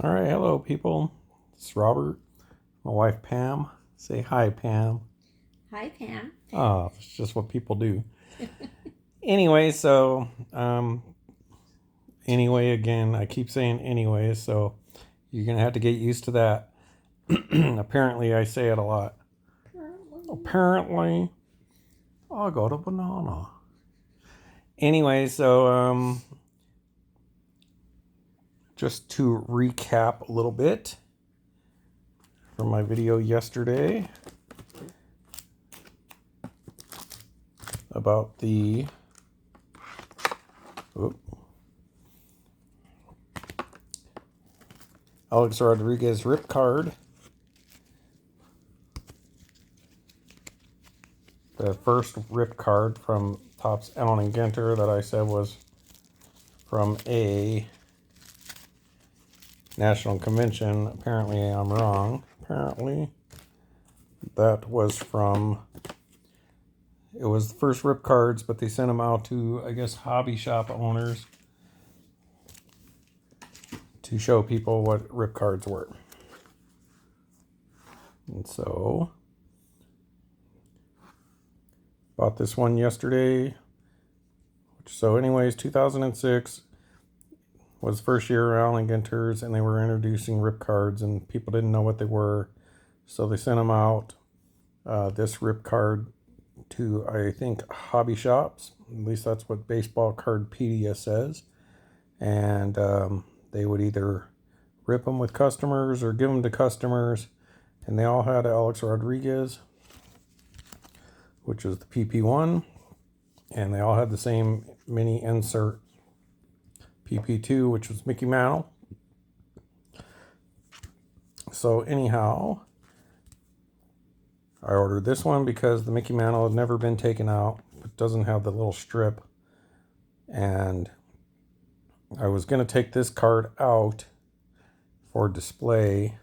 All right, hello people. It's Robert, my wife Pam. Say hi, Pam. Hi, Pam. Oh, it's just what people do. Anyway, so anyway, again, I keep saying anyway, so you're gonna have to get used to that. Apparently, I say it a lot. Apparently, I got a banana. Anyway, so just to recap a little bit from my video yesterday about the Alex Rodriguez rip card. The first rip card from Topps Allen and Ginter that I said was from a national convention. Apparently I'm wrong. Apparently that was from, it was the first rip cards, but they sent them out to, I guess, hobby shop owners to show people what rip cards were. And so bought this one yesterday. So anyways, 2006 was the first year around in Ginter's, and they were introducing rip cards, and people didn't know what they were. So they sent them out, this rip card, to, I think, hobby shops. At least that's what Baseball Cardpedia says. And they would either rip them with customers or give them to customers. And they all had Alex Rodriguez, which was the PP1. And they all had the same mini insert PP2, which was Mickey Mantle. So anyhow, I ordered this one because the Mickey Mantle had never been taken out. It doesn't have the little strip. And I was going to take this card out for display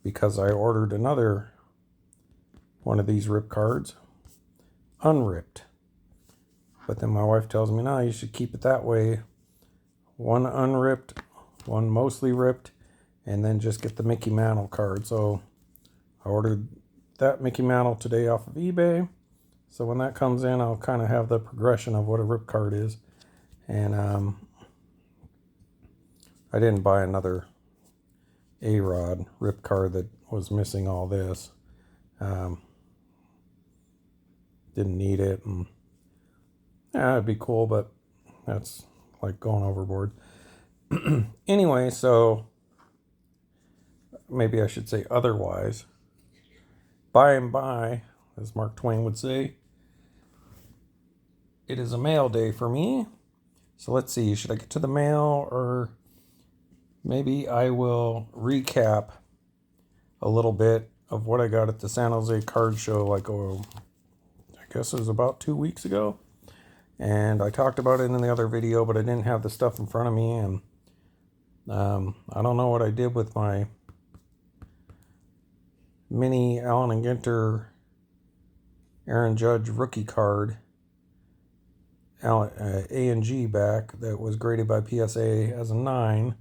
because I ordered another one of these rip cards, unripped. But then my wife tells me, no, you should keep it that way. One unripped, one mostly ripped, and then just get the Mickey Mantle card. So I ordered that Mickey Mantle today off of eBay. So when that comes in, I'll kind of have the progression of what a rip card is. And I didn't buy another A-Rod rip card that was missing all this. Didn't need it. And yeah, it'd be cool, but that's like going overboard. Anyway, so maybe I should say otherwise. By and by, as Mark Twain would say, it is a mail day for me. So let's see, should I get to the mail, or maybe I will recap a little bit of what I got at the San Jose card show, like, I guess it was about 2 weeks ago. And I talked about it in the other video, but I didn't have the stuff in front of me. And I don't know what I did with my mini Allen and Ginter Aaron Judge rookie card, A&G back, that was graded by PSA as a 9.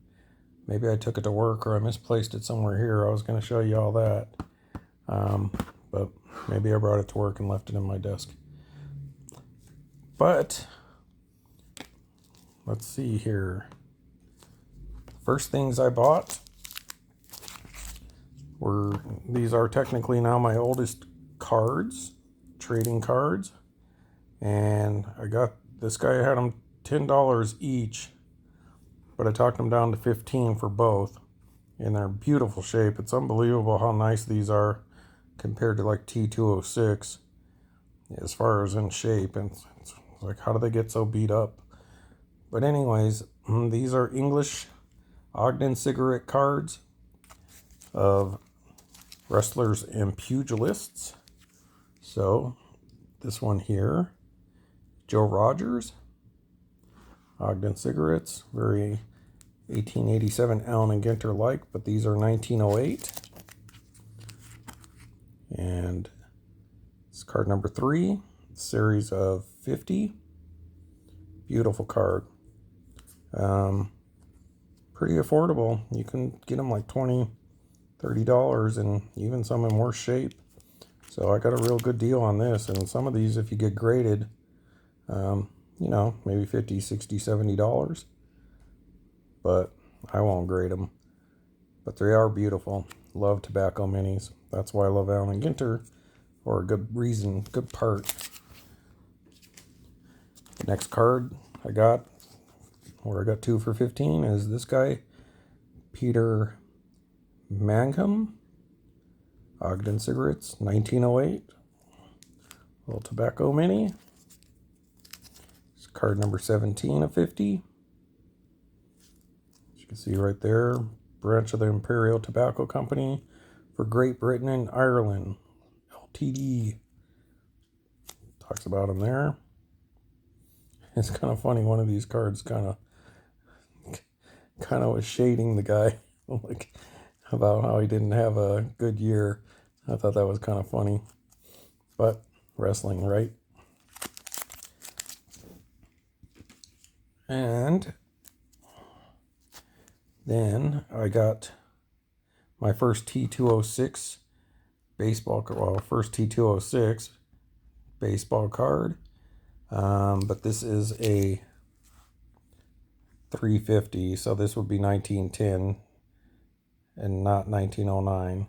Maybe I took it to work, or I misplaced it somewhere here. I was going to show you all that. But maybe I brought it to work and left it in my desk. But let's see here. First things I bought were, these are technically now my oldest cards, trading cards. And I got, this guy had them $10 each, but I talked them down to $15 for both. And they're beautiful shape. It's unbelievable how nice these are compared to like T206 as far as in shape. And it's like, how do they get so beat up? But anyways, these are English Ogden cigarette cards of wrestlers and pugilists. So this one here, Joe Rogers, Ogden cigarettes, very 1887 Allen and Ginter like, but these are 1908. And it's card number 3, series of 50. Beautiful card. pretty affordable. You can get them like $20, $30, and even some in worse shape. So I got a real good deal on this. And some of these, if you get graded, you know, maybe $50, $60, $70. But I won't grade them. But they are beautiful. Love tobacco minis. That's why I love Allen Ginter, for a good reason, good part. The next card I got, where I got 2 for $15, is this guy, Peter Mangum, Ogden cigarettes, 1908. Little tobacco mini. It's card number 17 of 50. As you can see right there, branch of the Imperial Tobacco Company for Great Britain and Ireland, LTD. Talks about him there. It's kind of funny, one of these cards kind of was shading the guy, like, about how he didn't have a good year. I thought that was kind of funny. But wrestling, right? And then I got my first T206 baseball, well, first T206 baseball card. But this is a 350, so this would be 1910 and not 1909.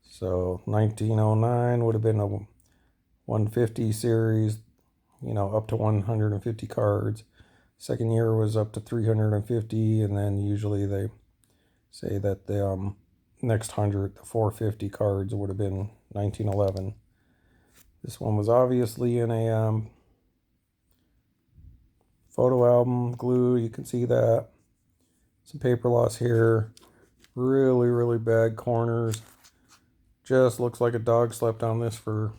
So 1909 would have been a 150 series, you know, up to 150 cards. Second year was up to 350, and then usually they say that the next 100, the 450 cards, would have been 1911. This one was obviously in a photo album glue. You can see that. Some paper loss here. Really, really bad corners. Just looks like a dog slept on this for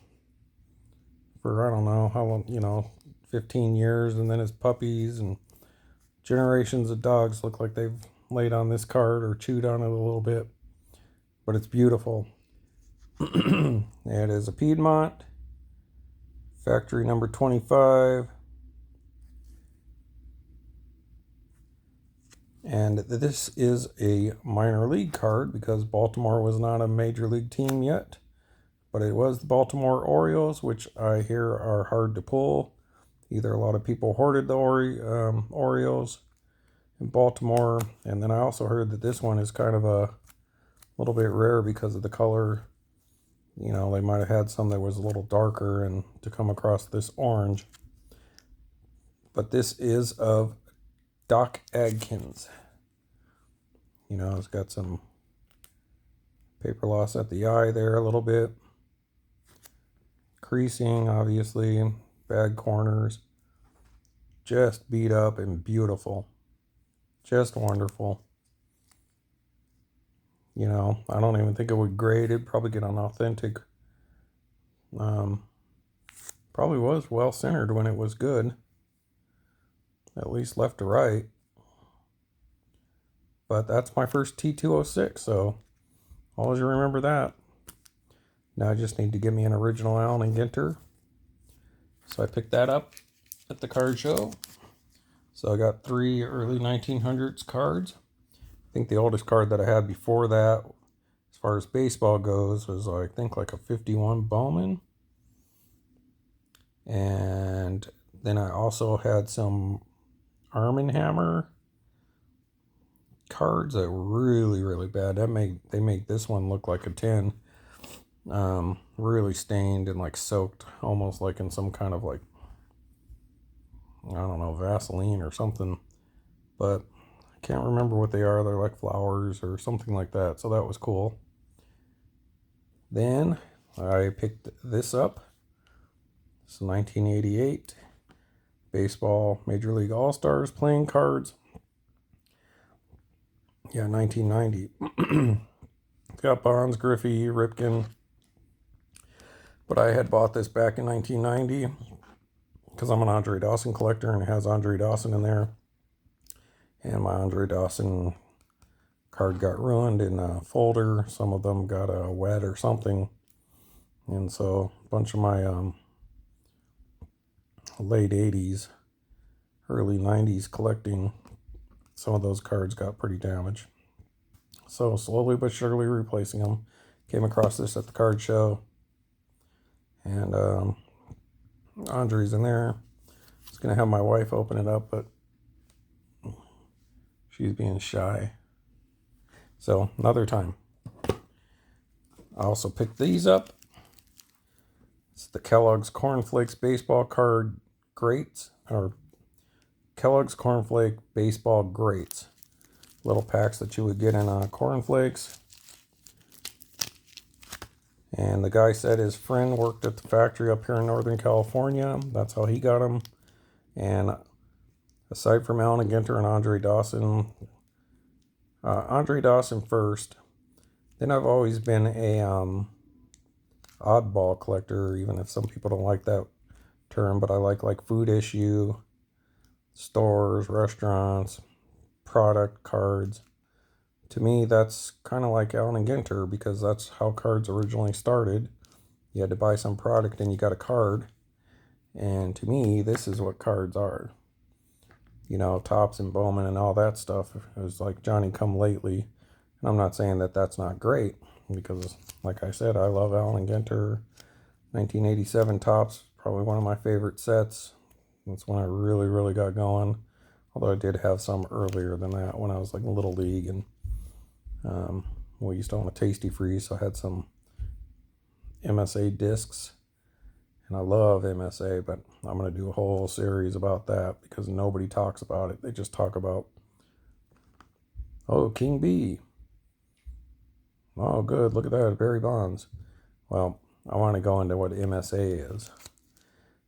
I don't know how long, you know, 15 years, and then his puppies and generations of dogs look like they've laid on this card or chewed on it a little bit. But it's beautiful. It is a Piedmont, factory number 25. And this is a minor league card because Baltimore was not a major league team yet. But it was the Baltimore Orioles, which I hear are hard to pull. Either a lot of people hoarded the Orioles in Baltimore. And then I also heard that this one is kind of a little bit rare because of the color. You know, they might have had some that was a little darker and to come across this orange. But this is of Doc Atkins. You know, it's got some paper loss at the eye there a little bit. Creasing, obviously. Bad corners. Just beat up and beautiful. Just wonderful. You know, I don't even think it would grade. It'd probably get on authentic. Probably was well centered when it was good. At least left to right. But that's my first T206, so always remember that. Now I just need to get me an original Allen Ginter. So I picked that up at the card show. So I got 3 early 1900s cards. I think the oldest card that I had before that, as far as baseball goes, was I think like a 51 Bowman. And then I also had some Arm & Hammer cards that were really, really bad. They make this one look like a 10. Really stained and like soaked, almost like in some kind of like, I don't know, Vaseline or something. But I can't remember what they are. They're like flowers or something like that. So that was cool. Then I picked this up. It's 1988 baseball Major League All-Stars playing cards. Yeah, 1990. It's got Bonds, Griffey, Ripken. But I had bought this back in 1990 because I'm an Andre Dawson collector and it has Andre Dawson in there. And my Andre Dawson card got ruined in a folder. Some of them got wet or something. And so a bunch of my late 80s, early 90s collecting some of those cards got pretty damaged. So slowly but surely replacing them. Came across this at the card show. And Andre's in there. I was going to have my wife open it up, but she's being shy. So another time. I also picked these up. It's the Kellogg's Cornflakes Baseball Card Greats, or Kellogg's Cornflake Baseball Greats. Little packs that you would get in cornflakes. And the guy said his friend worked at the factory up here in Northern California. That's how he got them. And aside from Alan Ginter and Andre Dawson, Andre Dawson first. Then I've always been a oddball collector, even if some people don't like that term, but I like food issue, stores, restaurants, product cards. To me, that's kind of like Alan and Ginter, because that's how cards originally started. You had to buy some product and you got a card. And to me, this is what cards are. You know, Topps and Bowman and all that stuff. It was like Johnny come lately. And I'm not saying that that's not great, because like I said, I love Alan and Ginter. 1987 Topps, probably one of my favorite sets. That's when I really got going. Although I did have some earlier than that when I was like in Little League, and we used to own a Tasty Freeze, so I had some MSA discs, and I love MSA, but I'm going to do a whole series about that because nobody talks about it. They just talk about, oh, King B. Oh, good, look at that, Barry Bonds. Well, I want to go into what MSA is,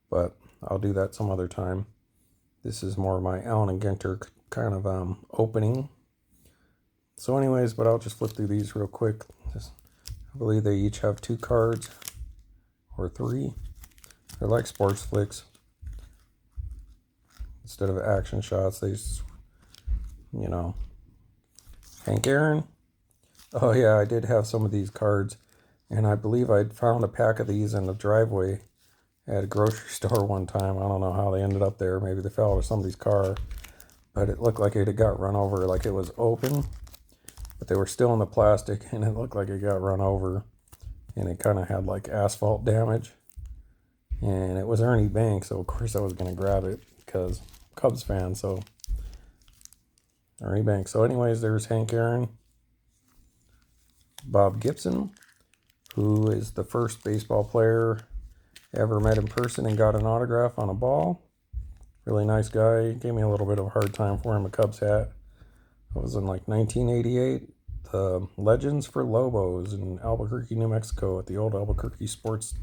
but I'll do that some other time. This is more my Alan and Ginter kind of opening. So anyways, but I'll just flip through these real quick. I believe they each have 2 cards, or 3. They're like sports flicks. Instead of action shots, they just, you know. Hank Aaron. Oh yeah, I did have some of these cards. And I believe I'd found a pack of these in the driveway at a grocery store one time. I don't know how they ended up there. Maybe they fell out of somebody's car. But it looked like it had got run over, like it was open. But they were still in the plastic, and it looked like it got run over. And it kind of had like asphalt damage. And it was Ernie Banks, so of course I was going to grab it because I'm a Cubs fan, so Ernie Banks. So anyways, there's Hank Aaron. Bob Gibson, who is the first baseball player ever met in person and got an autograph on a ball. Really nice guy. He gave me a little bit of a hard time for him a Cubs hat. It was in like 1988. The Legends for Lobos in Albuquerque, New Mexico at the old Albuquerque Sports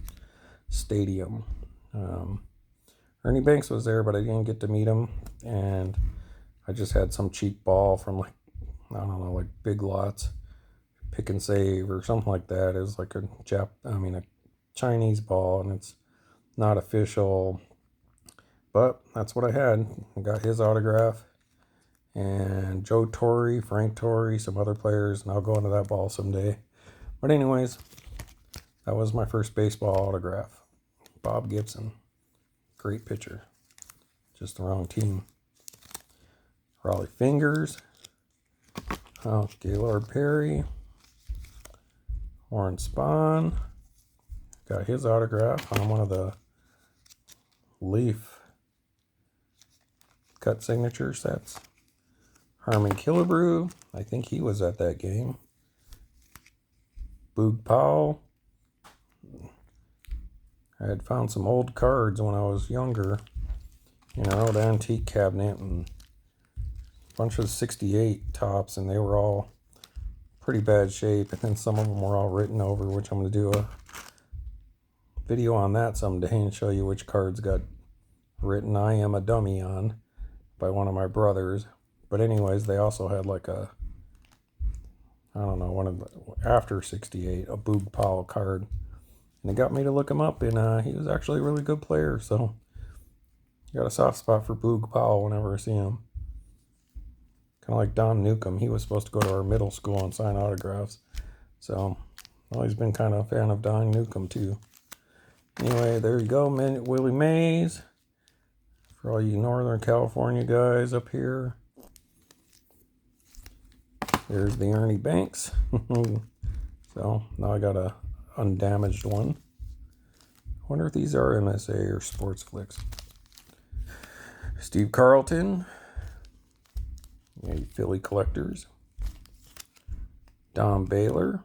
Stadium. Ernie Banks was there, but I didn't get to meet him. And I just had some cheap ball from like, I don't know, like Big Lots, Pick and Save or something like that. It was like a Chinese ball, and it's not official. But that's what I had. I got his autograph. And Joe Torre, Frank Torre, some other players, and I'll go into that ball someday. But anyways, that was my first baseball autograph. Bob Gibson. Great pitcher. Just the wrong team. Raleigh Fingers. Oh, Gaylord Perry. Warren Spahn. Got his autograph on one of the Leaf cut signature sets. Harmon Killebrew, I think he was at that game. Boog Powell. I had found some old cards when I was younger in an old antique cabinet, and a bunch of 68 Topps, and they were all pretty bad shape, and then some of them were all written over, which I'm going to do a video on that someday and show you which cards got written "I am a dummy" on by one of my brothers. But anyways, they also had like a, I don't know, one of the, after 68, a Boog Powell card. And it got me to look him up, and he was actually a really good player. So I got a soft spot for Boog Powell whenever I see him. Kind of like Don Newcomb. He was supposed to go to our middle school and sign autographs. So I've always been kind of a fan of Don Newcomb too. Anyway, there you go, Willie Mays. For all you Northern California guys up here. There's the Ernie Banks. So now I got a undamaged one. I wonder if these are MSA or Sports Flicks. Steve Carlton. Yeah, Philly collectors. Don Baylor.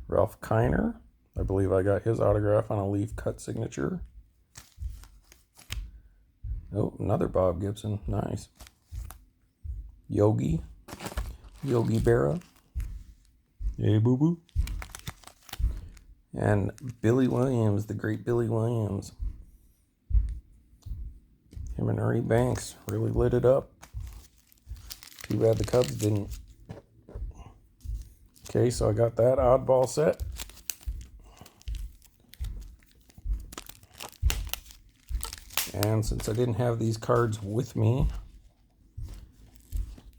Ralph Kiner. I believe I got his autograph on a leaf cut signature. Oh, another Bob Gibson. Nice. Yogi Berra. Hey, boo-boo. And Billy Williams, the great Billy Williams. Him and Ernie Banks really lit it up. Too bad the Cubs didn't. Okay, so I got that oddball set. And since I didn't have these cards with me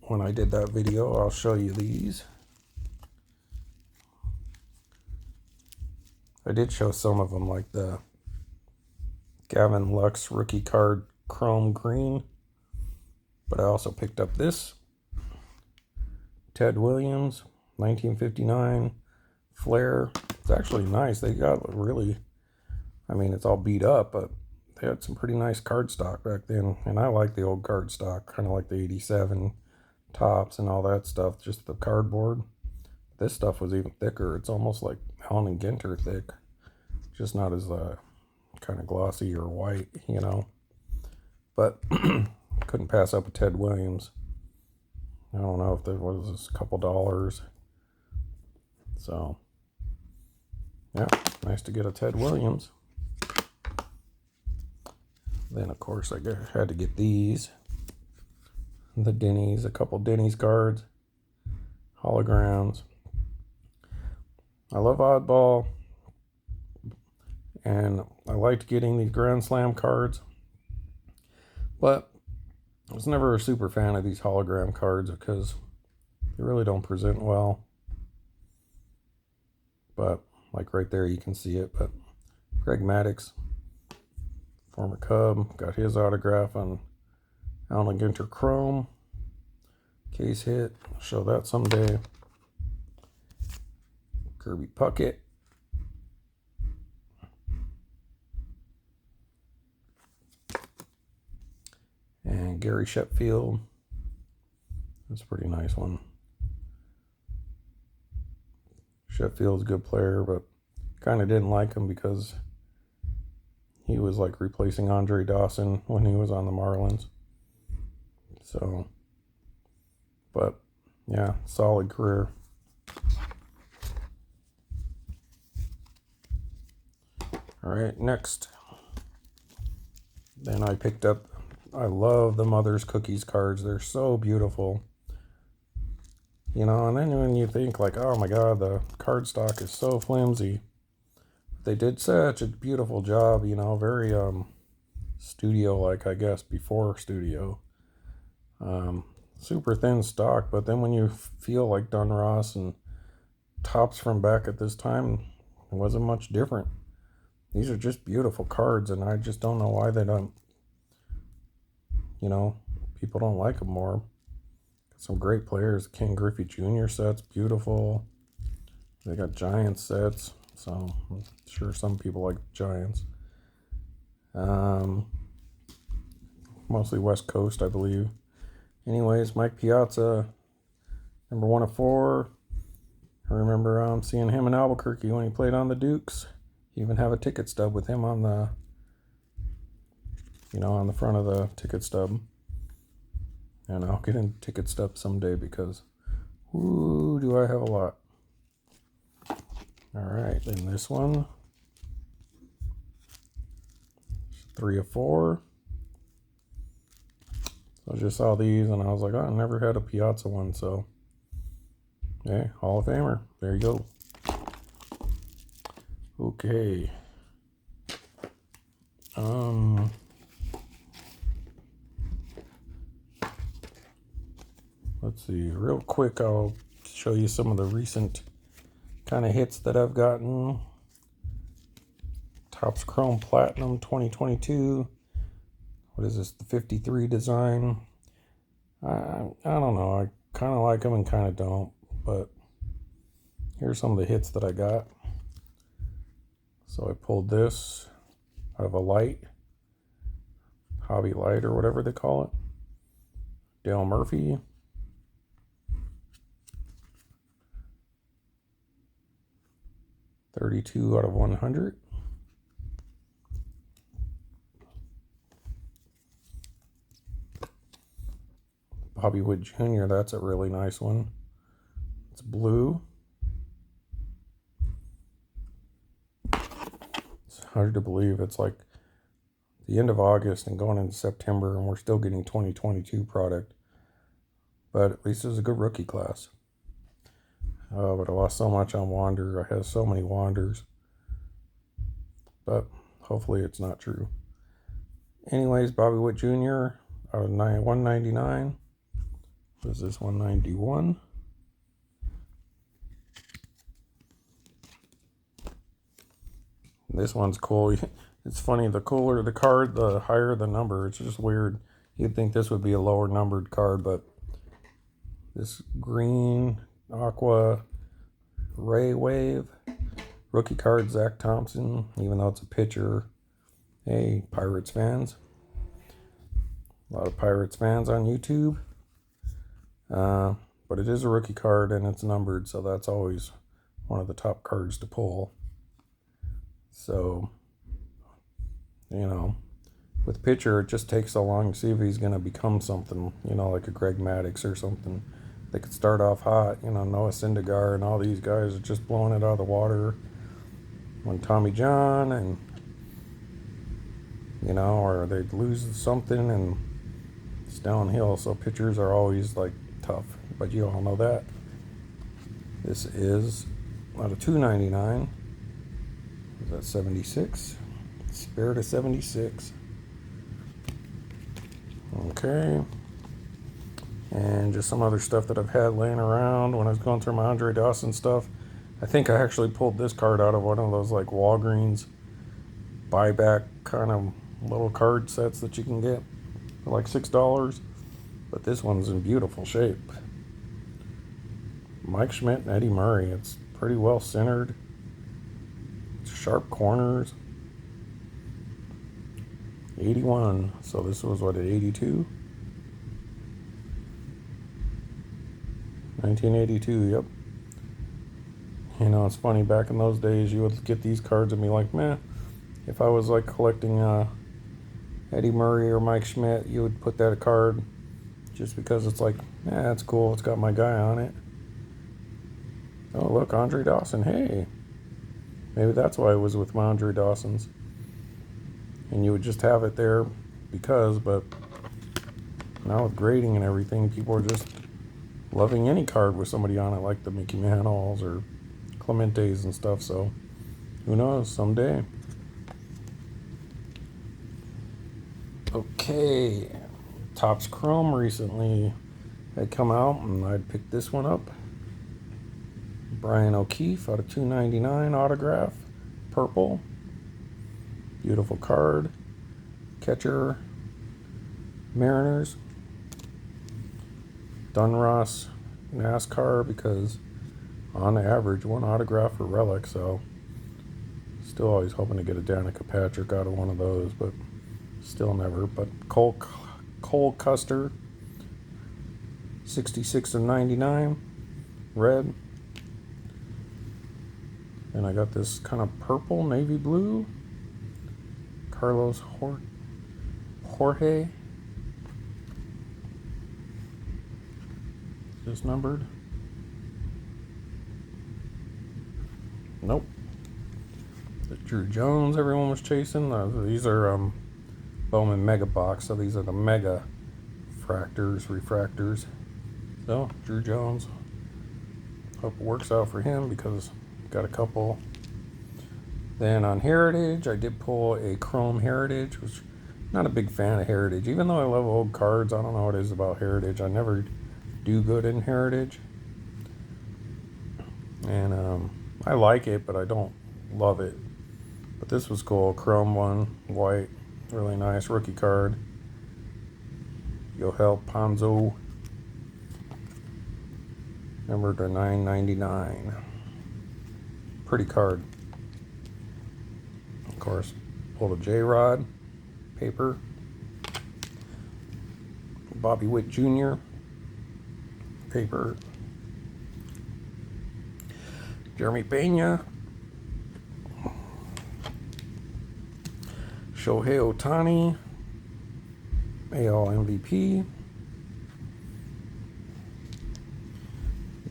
when I did that video, I'll show you these. I did show some of them, like the Gavin Lux rookie card chrome green. But I also picked up this Ted Williams 1959 Flair. It's actually nice. They got really, I mean, it's all beat up, but they had some pretty nice card stock back then. And I like the old card stock, kind of like the 87 tops and all that stuff, just the cardboard. This stuff was even thicker. It's almost like Helen and Ginter thick, just not as kind of glossy or white, you know. But couldn't pass up a Ted Williams. I don't know if there was a couple dollars. So, yeah, nice to get a Ted Williams. Then, of course, I had to get these. The Denny's, a couple Denny's cards. Holograms. I love Oddball. And I liked getting these Grand Slam cards. But I was never a super fan of these hologram cards because they really don't present well. But, like right there, you can see it. But Greg Maddux, former Cub, got his autograph on Alan Ginter Chrome. Case hit. I'll show that someday. Kirby Puckett. And Gary Sheffield. That's a pretty nice one. Sheffield's a good player, but kind of didn't like him because he was like replacing Andre Dawson when he was on the Marlins. So, but yeah, solid career. All right, next. Then I picked up, I love the Mother's Cookies cards. They're so beautiful. You know, and then when you think like, oh my God, the card stock is so flimsy. They did such a beautiful job, you know, very studio-like, I guess, before studio. Super thin stock, but then when you feel like Dunross and tops from back at this time, it wasn't much different. These are just beautiful cards, and I just don't know why they don't, you know, people don't like them more. Some great players. Ken Griffey Jr. sets, beautiful. They got Giants sets, so I'm sure some people like Giants. Mostly West Coast, I believe. Anyways, Mike Piazza, number 1 of 4. I remember seeing him in Albuquerque when he played on the Dukes. You even have a ticket stub with him on the, you know, on the front of the ticket stub. And I'll get in ticket stub someday because, ooh, do I have a lot. All right, then this one, 3 of 4. So I just saw these and I was like, oh, I never had a Piazza one, so, hey, Hall of Famer, there you go. Okay. Let's see, real quick, I'll show you some of the recent kind of hits that I've gotten. Topps Chrome Platinum 2022. What is this, the 53 design? I don't know. I kind of like them and kind of don't. But here's some of the hits that I got. So I pulled this out of a light, hobby light or whatever they call it. Dale Murphy. $32 out of 100. Bobby Wood Jr., that's a really nice one. It's blue. It's hard to believe it's like the end of August and going into September, and we're still getting 2022 product. But at least it was a good rookie class. Oh, but I lost so much on Wander. I have so many Wanders. But hopefully it's not true. Anyways, Bobby Wood Jr. out of 199. Was this 191? This one's cool. It's funny, the cooler the card, the higher the number. It's just weird. You'd think this would be a lower numbered card, but this green aqua ray wave rookie card, Zach Thompson, even though it's a pitcher. Hey, Pirates fans. A lot of Pirates fans on YouTube. But it is a rookie card and it's numbered, so that's always one of the top cards to pull. So, you know, with pitcher, it just takes so long to see if he's going to become something, you know, like a Greg Maddux or something. They could start off hot, you know, Noah Syndergaard and all these guys are just blowing it out of the water. When Tommy John and, you know, or they lose something and it's downhill. So pitchers are always like tough, but you all know that. This is out of 299. Is that 76? Spirit of 76. Okay. And just some other stuff that I've had laying around when I was going through my Andre Dawson stuff. I think I actually pulled this card out of one of those like Walgreens buyback kind of little card sets that you can get for like $6. But this one's in beautiful shape. Mike Schmidt and Eddie Murray. It's pretty well centered. Sharp corners. 81. So this was what, at 82? 1982, yep. You know, it's funny, back in those days, you would get these cards and be like, meh. If I was like collecting Eddie Murray or Mike Schmidt, you would put that card just because it's like, yeah, that's cool. It's got my guy on it. Oh, look, Andre Dawson. Hey. Maybe that's why it was with my Andre Dawsons. And you would just have it there because, but now with grading and everything, people are just loving any card with somebody on it, like the Mickey Mantles or Clementes and stuff. So who knows, someday. Okay, Topps Chrome recently had come out and I'd picked this one up. Brian O'Keefe out of 299 autograph, purple. Beautiful card. Catcher, Mariners. Dunross, NASCAR, because on average, one autograph for relic, so still always hoping to get a Danica Patrick out of one of those, but still never. But Cole Custer, 66 of 99, red. And I got this kind of purple, navy blue. Carlos Jorge. Is this numbered? Nope. The Drew Jones everyone was chasing. These are Bowman Mega Box, so these are the Mega refractors. So, Drew Jones. Hope it works out for him because got a couple. Then on Heritage, I did pull a Chrome Heritage, which I'm not a big fan of Heritage. Even though I love old cards, I don't know what it is about Heritage. I never do good in Heritage. And I like it, but I don't love it. But this was cool. Chrome one, white, really nice rookie card. Yohel Ponzo. Numbered to $9.99. Pretty card. Of course, pulled a J-Rod, paper. Bobby Witt Jr., paper. Jeremy Pena. Shohei Ohtani, AL MVP.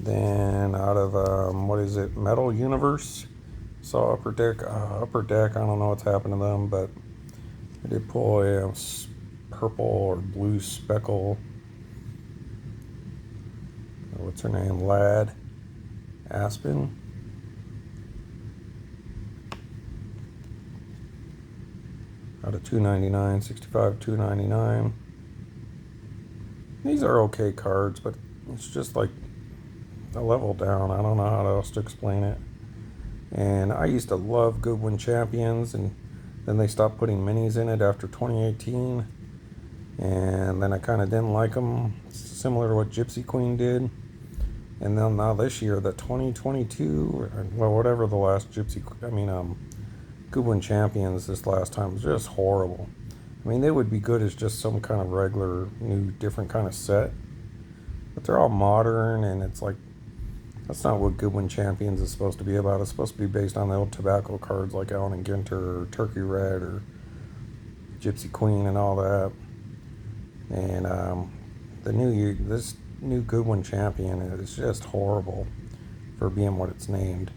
Then out of, what is it, Metal Universe, saw Upper Deck. Upper Deck, I don't know what's happened to them, but I did pull a purple or blue speckle. What's her name? Lad Aspen. Out of $2.99, 65, $2.99. These are okay cards, but it's just like a level down. I don't know how else to explain it. And I used to love Goodwin Champions, and then they stopped putting minis in it after 2018. And then I kind of didn't like them, similar to what Gypsy Queen did. And then now this year, the 2022, well, whatever the last Goodwin Champions this last time was just horrible. I mean, they would be good as just some kind of regular, new, different kind of set. But they're all modern, and it's like, that's not what Goodwin Champions is supposed to be about. It's supposed to be based on the old tobacco cards like Allen and Ginter or Turkey Red or Gypsy Queen and all that. And this new Goodwin Champion is just horrible for being what it's named.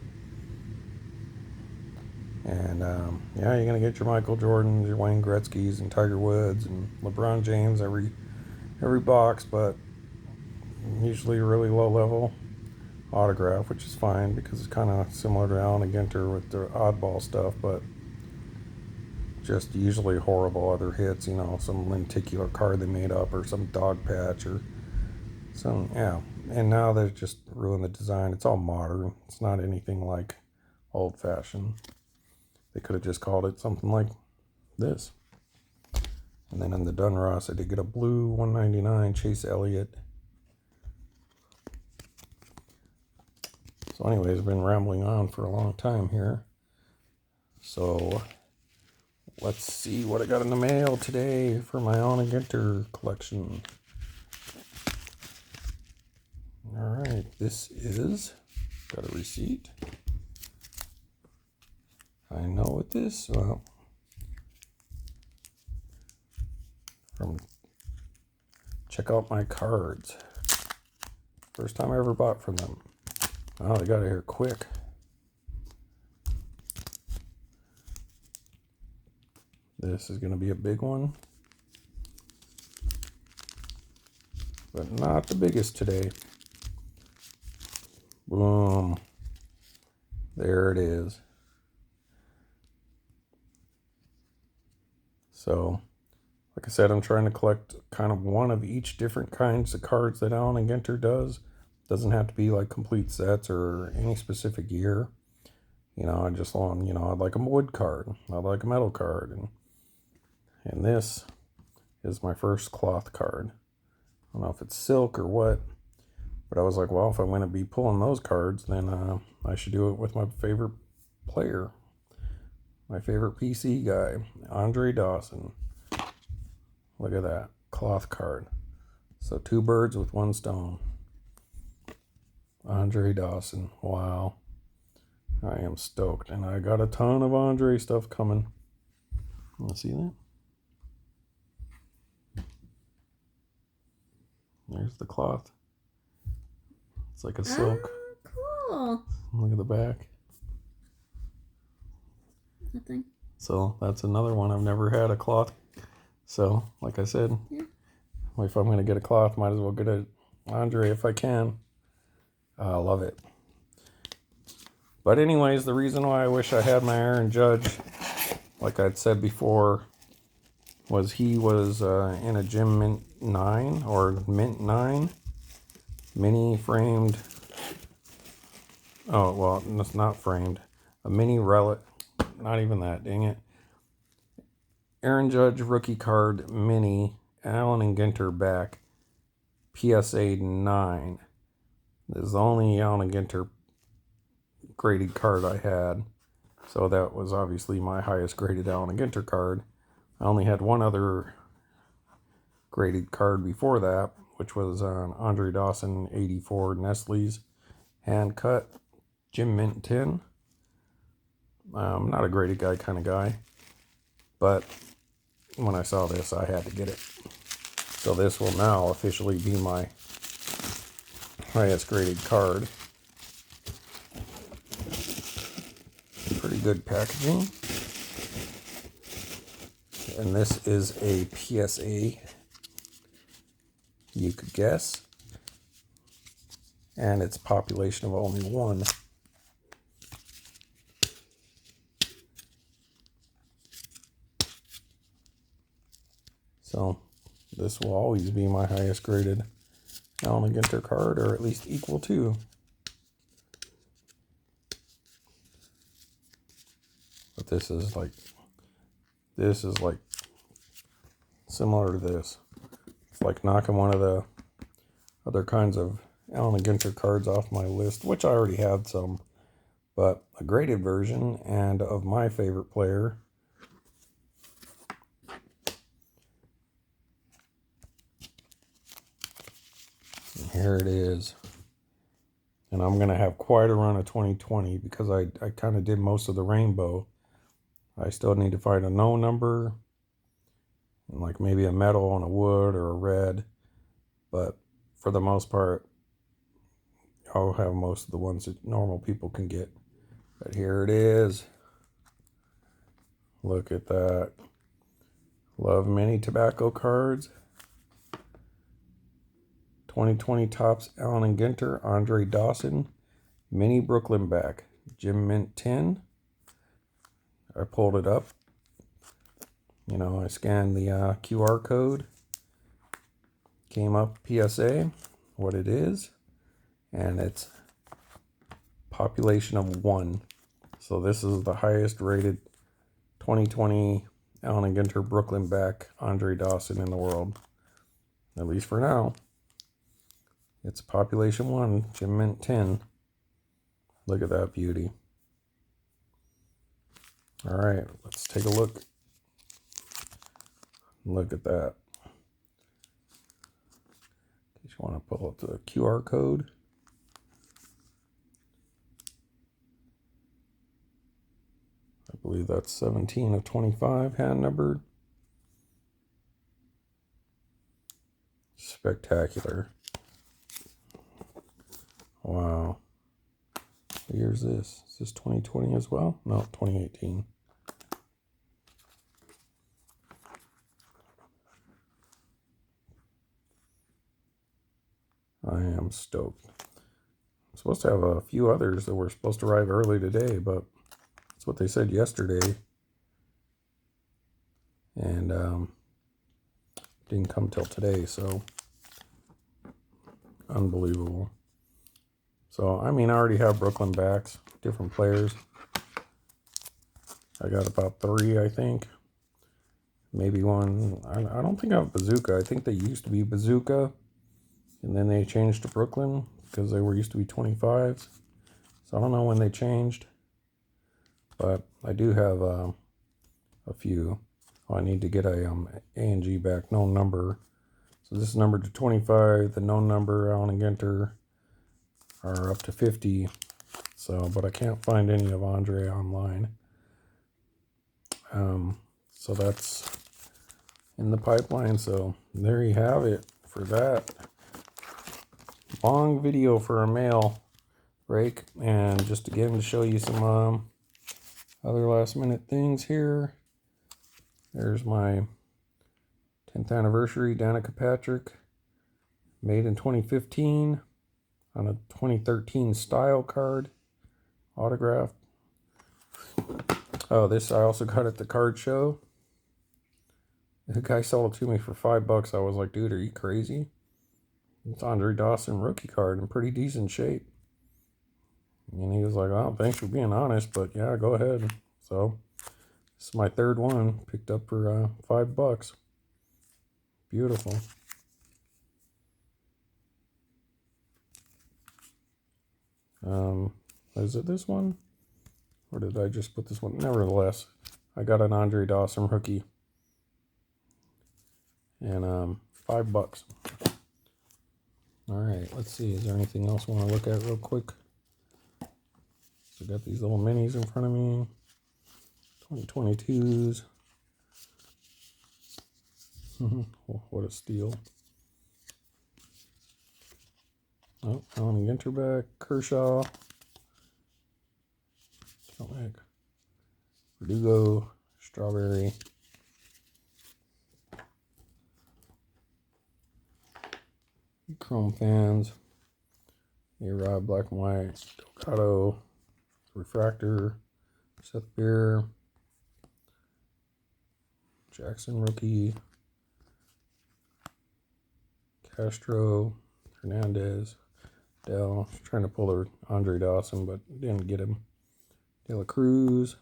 And yeah, you're gonna get your Michael Jordans, your Wayne Gretzky's, and Tiger Woods, and LeBron James every box, but usually really low level autograph, which is fine because it's kind of similar to Allen and Ginter with the Oddball stuff, but just usually horrible other hits. You know, some lenticular card they made up, or some dog patch, or some, yeah. And now they've just ruined the design. It's all modern. It's not anything like old fashioned. They could have just called it something like this. And then in the Dunross, I did get a blue $1.99 Chase Elliott. So anyways, I've been rambling on for a long time here. So let's see what I got in the mail today for my Allen and Ginter collection. All right, this is, got a receipt. I know what this, well, from Check Out My Cards. First time I ever bought from them. Oh, they got it here quick. This is going to be a big one, but not the biggest today. Boom. There it is. So, like I said, I'm trying to collect kind of one of each different kinds of cards that Allen and Ginter does. Doesn't have to be like complete sets or any specific year. You know, I just want, you know, I'd like a wood card. I'd like a metal card. And this is my first cloth card. I don't know if it's silk or what. But I was like, well, if I'm going to be pulling those cards, then I should do it with my favorite player. My favorite PC guy, Andre Dawson. Look at that, cloth card. So 2 birds with 1 stone. Andre Dawson, wow. I am stoked, and I got a ton of Andre stuff coming. Want to see that? There's the cloth. It's like a silk. Cool. Look at the back. Nothing. So that's another one. I've never had a cloth. So, like I said, yeah. If I'm going to get a cloth, might as well get a Andre if I can. I love it. But anyways, the reason why I wish I had my Aaron Judge, like I'd said before, was he was in a Gym Mint 9 or Mint 9 mini framed. Oh, well, it's not framed. A mini relic. Not even that, dang it. Aaron Judge rookie card mini Allen and Ginter Back PSA 9. This is the only Allen Ginter graded card I had. So that was obviously my highest graded Allen Ginter card. I only had one other graded card before that, which was an Andre Dawson 84 Nestle's hand cut Gem Mint tin. Not a graded guy kind of guy, but when I saw this, I had to get it. So this will now officially be my highest graded card. Pretty good packaging. And this is a PSA, you could guess. And it's population of only one. So this will always be my highest graded Allen Ginter card, or at least equal to. But this is like similar to this. It's like knocking one of the other kinds of Allen Ginter cards off my list, which I already had some, but a graded version and of my favorite player. And here it is. And I'm going to have quite a run of 2020 because I kind of did most of the rainbow. I still need to find a no number, and like maybe a metal and a wood or a red. But for the most part, I'll have most of the ones that normal people can get. But here it is. Look at that. Love Mini Tobacco cards. 2020 Topps Allen Ginter, Andre Dawson, Mini Brooklyn Back, Gem Mint tin. I pulled it up. You know, I scanned the QR code. Came up PSA, what it is. And it's population of 1. So this is the highest rated 2020 Allen Ginter Brooklyn Back Andre Dawson in the world. At least for now. It's population 1, Gem Mint 10. Look at that beauty. All right, let's take a look. Look at that. In case you want to pull up the QR code. I believe that's 17 of 25 hand numbered. Spectacular. Wow. What year is this? Is this 2020 as well? No, 2018. I am stoked. I'm supposed to have a few others that were supposed to arrive early today, but that's what they said yesterday. And didn't come till today, so unbelievable. So, I mean, I already have Brooklyn backs, different players. I got about 3, I think. Maybe one. I don't think I have Bazooka. I think they used to be Bazooka, and then they changed to Brooklyn because they were used to be 25s. So I don't know when they changed, but I do have a few. Oh, I need to get a A&G back, no number. So this is numbered to 25. The no number Allen Ginter are up to 50. So, but I can't find any of Andre online. So that's in the pipeline. So there you have it for that. Long video for a mail break, and just again to show you some other last minute things here. There's my 10th anniversary Danica Patrick, made in 2015 on a 2013 style card, autographed. Oh, this I also got at the card show. The guy sold it to me for $5. I was like, dude, are you crazy? It's Andre Dawson rookie card in pretty decent shape. And he was like, oh, thanks for being honest, but yeah, go ahead. So this is my 3rd one, picked up for $5. Beautiful. Is it this one? Or did I just put this one? Nevertheless, I got an Andre Dawson rookie. And $5. Alright, let's see. Is there anything else I want to look at real quick? So I got these little minis in front of me. 2022s. What a steal. Oh, Ginter back. Kershaw. Kelnick. Verdugo. Strawberry. Chrome fans. A-Rod, black and white. Delgado. Refractor. Seth Beer. Jackson rookie. Castro. Hernandez. Dell. Trying to pull the Andre Dawson, but didn't get him. De La Cruz.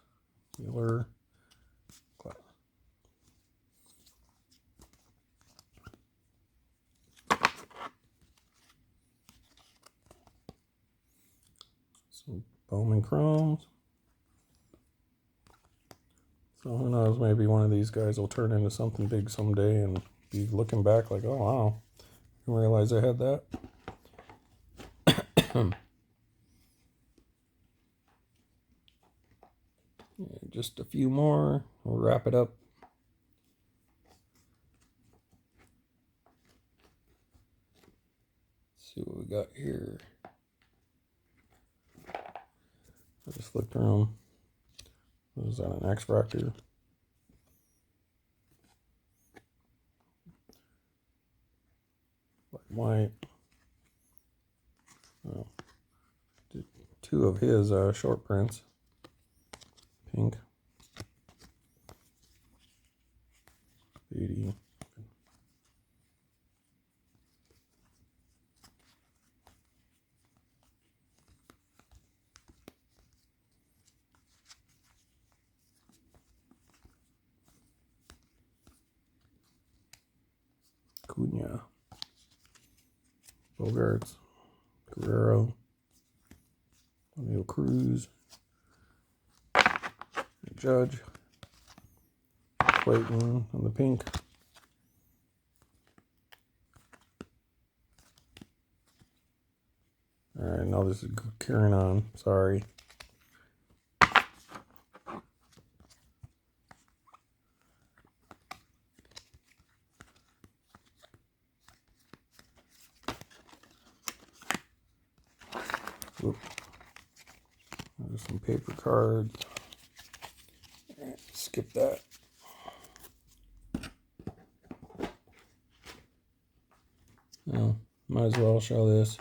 Miller. Some Bowman Chromes. So who knows, maybe one of these guys will turn into something big someday and be looking back like, oh wow, I didn't realize I had that. Just a few more, we'll wrap it up. Let's see what we got here. I just flipped around. What is that, an X-Fractor? Black and white. Oh. Two of his short prints. Pink. 80. Cunha. Bogarts. Guerrero. O'Neal Cruz. Judge. Clayton on the pink. Alright, now this is carrying on. Sorry. Whoop. There's some paper cards. Alright, skip that. Well, might as well show this,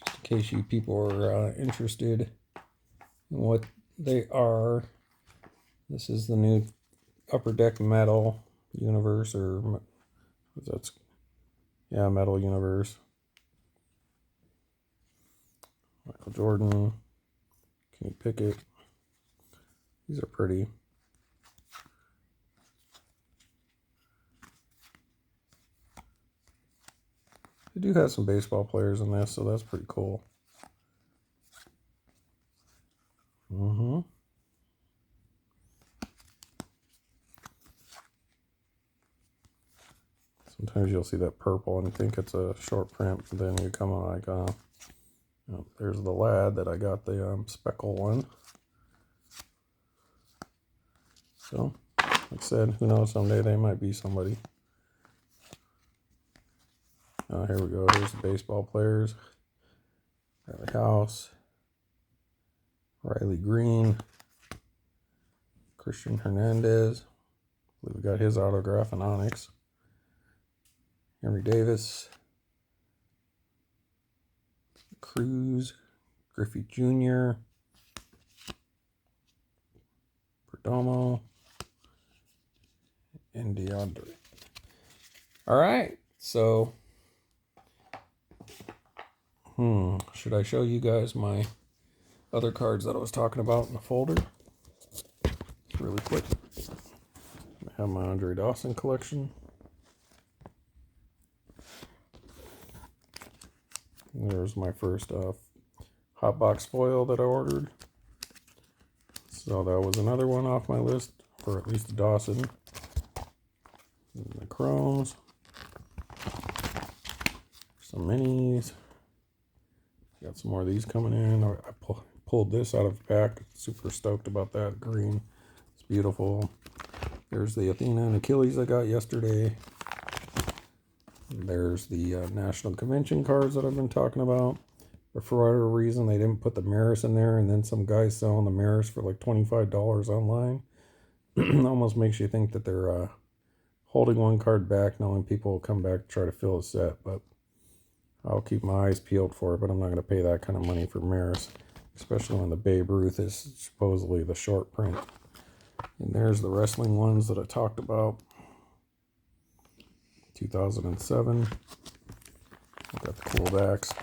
just in case you people are interested in what they are. This is the new Upper Deck Metal Universe, or that's, yeah, Metal Universe. Michael Jordan, Kenny Pickett. These are pretty. They do have some baseball players in this, so that's pretty cool. Sometimes you'll see that purple and think it's a short print, but then you come on like, oh, there's the lad that I got the speckle one. So, like I said, who knows, someday they might be somebody. Here we go. Here's the baseball players. Riley House. Riley Green. Christian Hernandez. I believe we got his autograph in Onyx. Henry Davis. Cruz. Griffey Jr. Perdomo. And DeAndre. All right. So, should I show you guys my other cards that I was talking about in the folder? Really quick. I have my Andre Dawson collection. There's my first hot box foil that I ordered. So that was another one off my list for at least a Dawson. And the chromes. Some minis. Got some more of these coming in. I pulled this out of Back. Super stoked about that green. It's beautiful. There's the Athena and Achilles I got yesterday. There's the National Convention cards that I've been talking about. But for whatever reason, they didn't put the Maris in there. And then some guys selling the Maris for like $25 online. Almost makes you think that they're holding one card back, knowing people will come back to try to fill a set. But I'll keep my eyes peeled for it. But I'm not going to pay that kind of money for Maris. Especially when the Babe Ruth is supposedly the short print. And there's the wrestling ones that I talked about. 2007. Got the cool backs.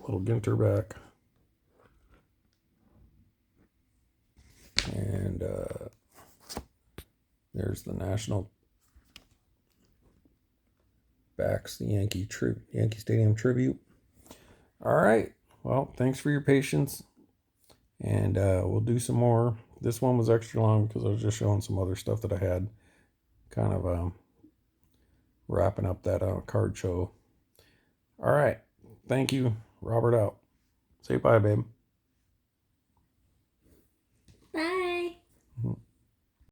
Little Ginter back. And there's the National backs, the Yankee Stadium tribute. All right. Well, thanks for your patience. And we'll do some more. This one was extra long because I was just showing some other stuff that I had. Kind of wrapping up that card show. All right. Thank you. Robert out. Say bye, babe. Bye.